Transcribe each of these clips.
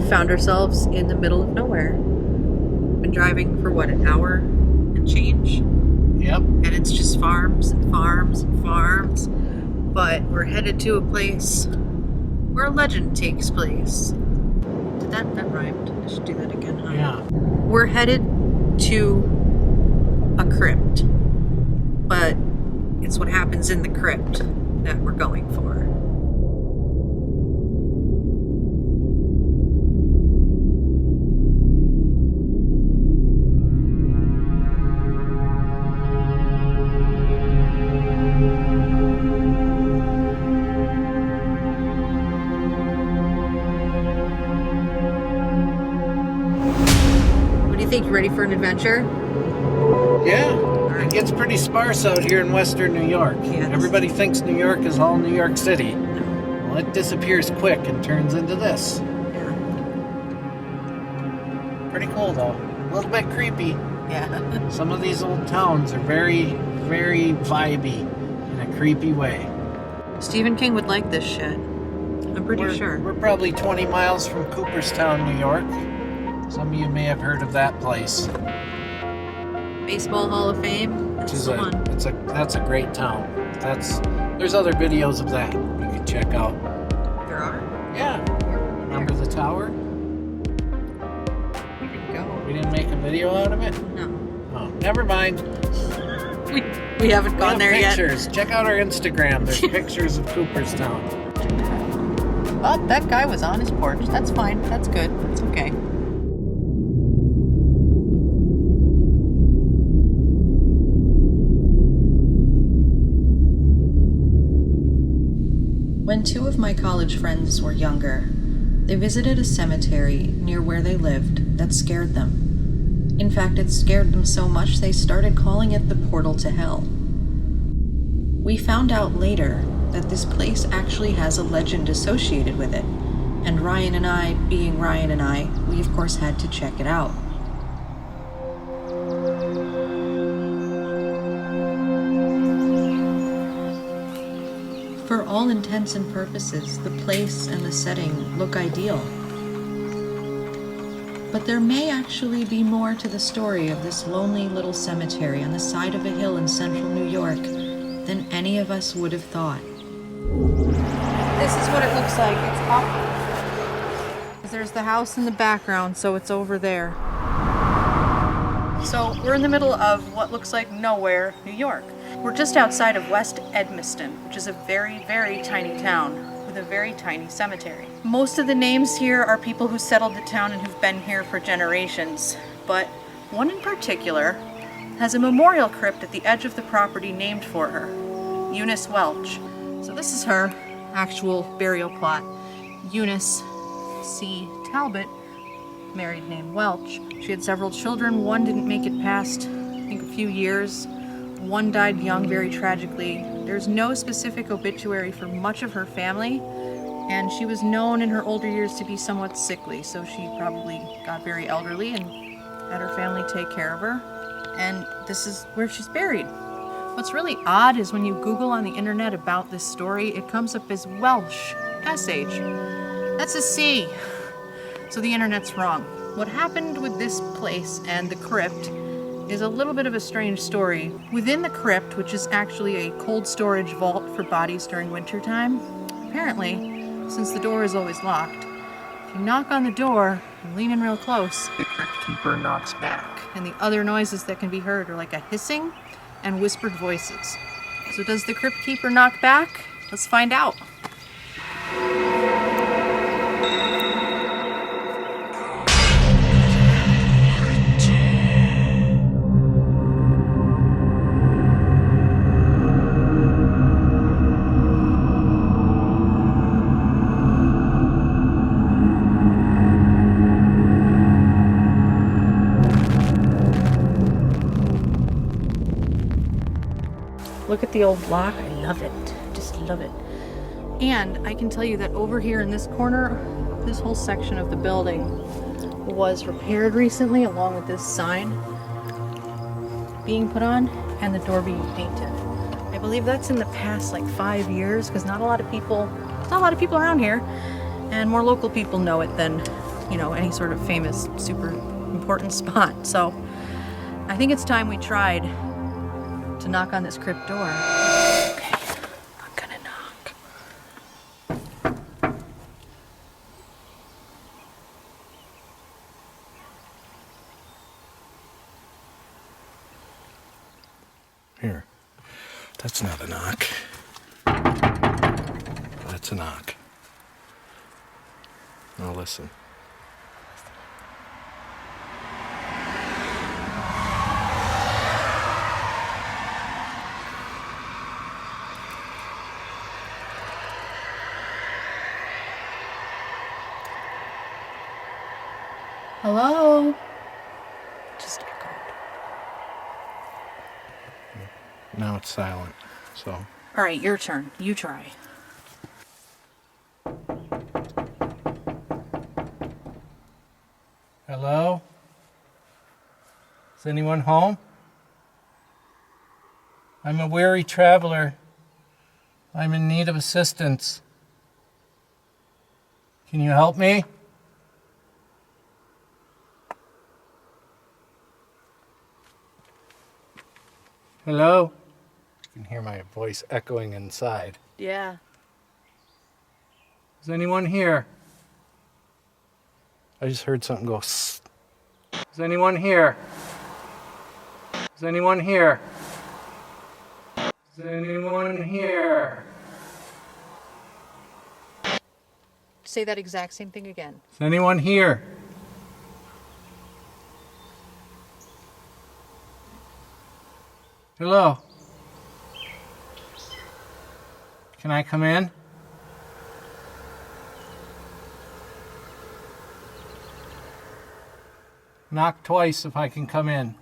found ourselves in the middle of nowhere. We've been driving for what, an hour and change? Yep. And it's just farms and farms and farms. But we're headed to a place where a legend takes place. Did that rhymed? I should do that again, huh? Yeah. We're headed to a crypt. But it's what happens in the crypt that we're going for. What do you think? You ready for an adventure? Yeah. It gets pretty sparse out here in western New York. Yes. Everybody thinks New York is all New York City. Well, it disappears quick and turns into this. Yeah. Pretty cool, though. A little bit creepy. Yeah. Some of these old towns are very, very vibey in a creepy way. Stephen King would like this shit. I'm pretty sure. We're probably 20 miles from Cooperstown, New York. Some of you may have heard of that place. Baseball Hall of Fame. That's the one. That's a great town. There's other videos of that you can check out. There are? Yeah. Remember the tower? We didn't go. We didn't make a video out of it? No. Oh, never mind. We haven't gone there pictures. Check out our Instagram. There's pictures of Cooperstown. yet. Oh, that guy was on his porch. That's fine. That's good. It's okay. When two of my college friends were younger, they visited a cemetery near where they lived that scared them. In fact, it scared them so much they started calling it the portal to hell. We found out later that this place actually has a legend associated with it, and Ryan and I, being Ryan and I, we of course had to check it out. For all intents and purposes, the place and the setting look ideal. But there may actually be more to the story of this lonely little cemetery on the side of a hill in central New York than any of us would have thought. This is what it looks like. It's up. There's the house in the background, so it's over there. So we're in the middle of what looks like nowhere, New York. We're just outside of West Edmeston, which is a very, very tiny town with a very tiny cemetery. Most of the names here are people who settled the town and who've been here for generations, but one in particular has a memorial crypt at the edge of the property named for her, Eunice Welch. So this is her actual burial plot. Eunice C. Talbot, married name Welch. She had several children. One didn't make it past, I think, a few years. One died young, very tragically. There's no specific obituary for much of her family, and she was known in her older years to be somewhat sickly, so she probably got very elderly and had her family take care of her. And this is where she's buried. What's really odd is when you Google on the internet about this story, it comes up as Welsh, S-H. That's a C. So the internet's wrong. What happened with this place and the crypt is a little bit of a strange story. Within the crypt, which is actually a cold storage vault for bodies during wintertime, apparently, since the door is always locked, if you knock on the door and lean in real close, the crypt keeper knocks back. And the other noises that can be heard are like a hissing and whispered voices. So does the crypt keeper knock back? Let's find out. Look at the old block. I love it. Just love it. And I can tell you that over here in this corner, this whole section of the building was repaired recently, along with this sign being put on and the door being painted. I believe that's in the past like 5 years, because not a lot of people around here, and more local people know it than you know, any sort of famous, super important spot. So I think it's time we tried to knock on this crypt door. Okay, I'm gonna knock. Here. That's not a knock. That's a knock. Now listen. Hello? Just echoed. Now it's silent. So. All right, your turn. You try. Hello? Is anyone home? I'm a weary traveler. I'm in need of assistance. Can you help me? Hello? You can hear my voice echoing inside. Yeah. Is anyone here? I just heard something go sss. Is anyone here? Is anyone here? Is anyone here? Say that exact same thing again. Is anyone here? Hello? Can I come in? Knock twice if I can come in.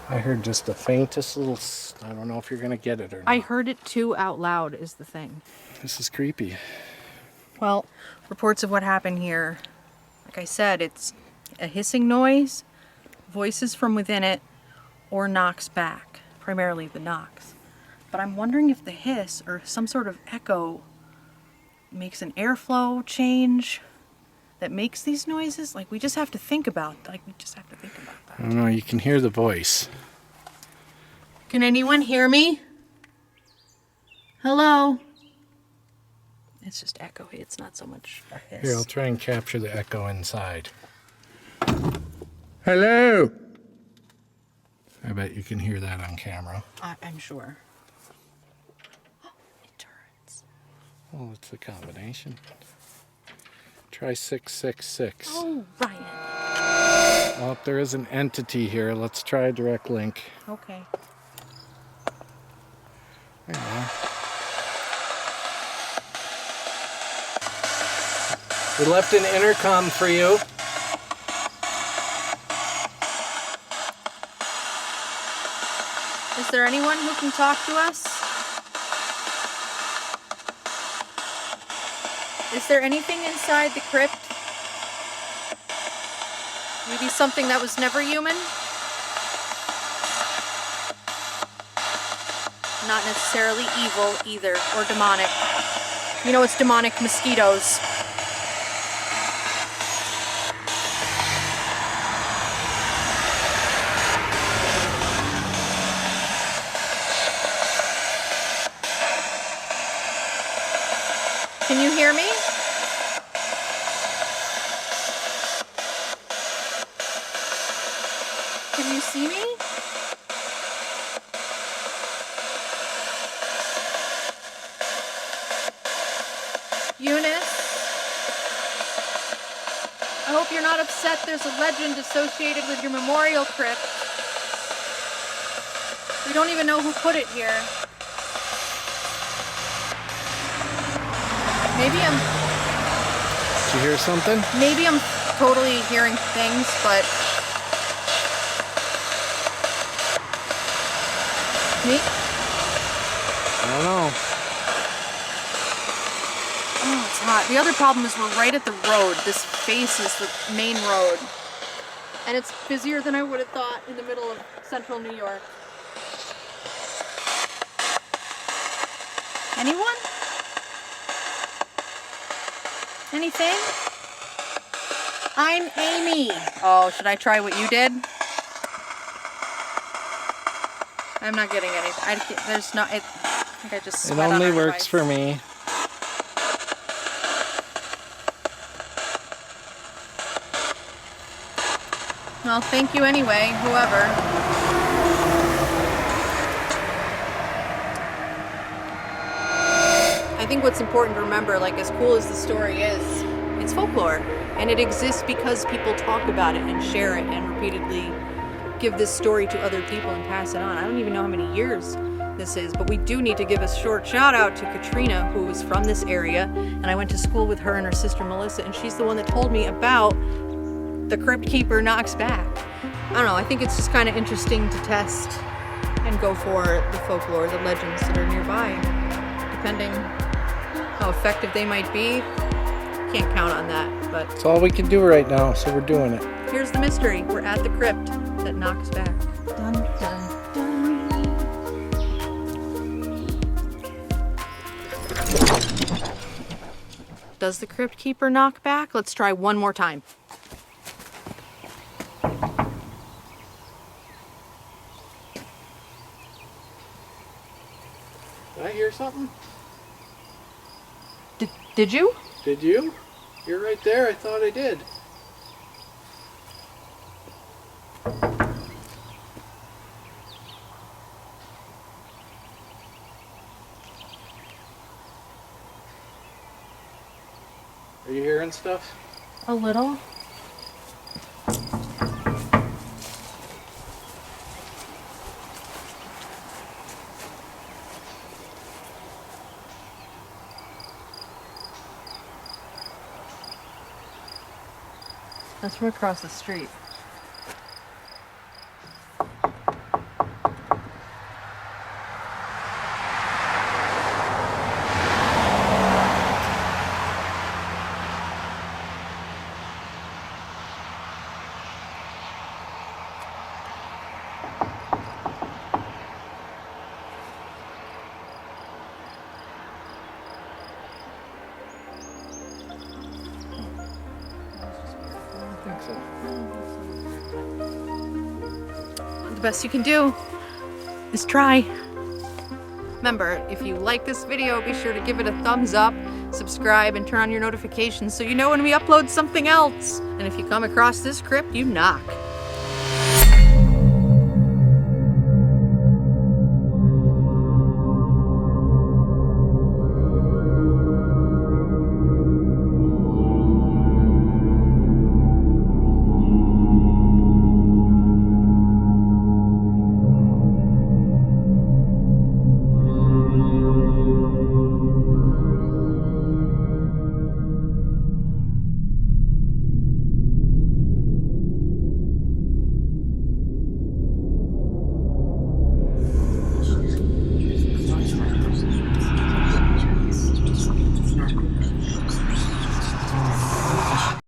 I heard just the faintest little, I don't know if you're going to get it or not. I heard it too out loud is the thing. This is creepy. Well, reports of what happened here, like I said, it's a hissing noise, voices from within it, or knocks back, primarily the knocks. But I'm wondering if the hiss or some sort of echo makes an airflow change that makes these noises. Like we just have to think about that. I don't know, you can hear the voice. Can anyone hear me? Hello? It's just echoey. It's not so much a hiss. Here, I'll try and capture the echo inside. Hello! I bet you can hear that on camera. I'm sure. Turrets. Well, it's a combination. Try 666. Oh, Ryan. Well, if there is an entity here, let's try a direct link. Okay. There you go. We left an intercom for you. Is there anyone who can talk to us? Is there anything inside the crypt? Maybe something that was never human? Not necessarily evil either, or demonic. You know, it's demonic mosquitoes. Can you hear me? Can you see me? Eunice? I hope you're not upset there's a legend associated with your memorial crypt. We don't even know who put it here. Maybe Did you hear something? Maybe I'm totally hearing things, but me? I don't know. Oh, it's hot. The other problem is we're right at the road. This face is the main road. And it's busier than I would have thought in the middle of central New York. Anyone? Anything? I'm Amy. Oh, should I try what you did? I'm not getting anything. There's not. I think I just. It sweat on only our works device. for me. Well, thank you anyway, whoever. I think what's important to remember, like as cool as the story is, it's folklore. And it exists because people talk about it and share it and repeatedly give this story to other people and pass it on. I don't even know how many years this is, but we do need to give a short shout out to Katrina, who is from this area. And I went to school with her and her sister Melissa, and she's the one that told me about the Crypt Keeper Knocks Back. I don't know, I think it's just kind of interesting to test and go for the folklore, the legends that are nearby. Depending how effective they might be, can't count on that, but It's all we can do right now, so we're doing it. here's the mystery. We're at the crypt that knocks back. Dun, dun, dun. Does the Crypt Keeper knock back? Let's try one more time. Did I hear something? Did you? Did you? You're right there. I thought I did. Are you hearing stuff? A little. That's from across the street. The best you can do is try. Remember, if you like this video, be sure to give it a thumbs up, subscribe, and turn on your notifications so you know when we upload something else. And if you come across this crypt, you knock.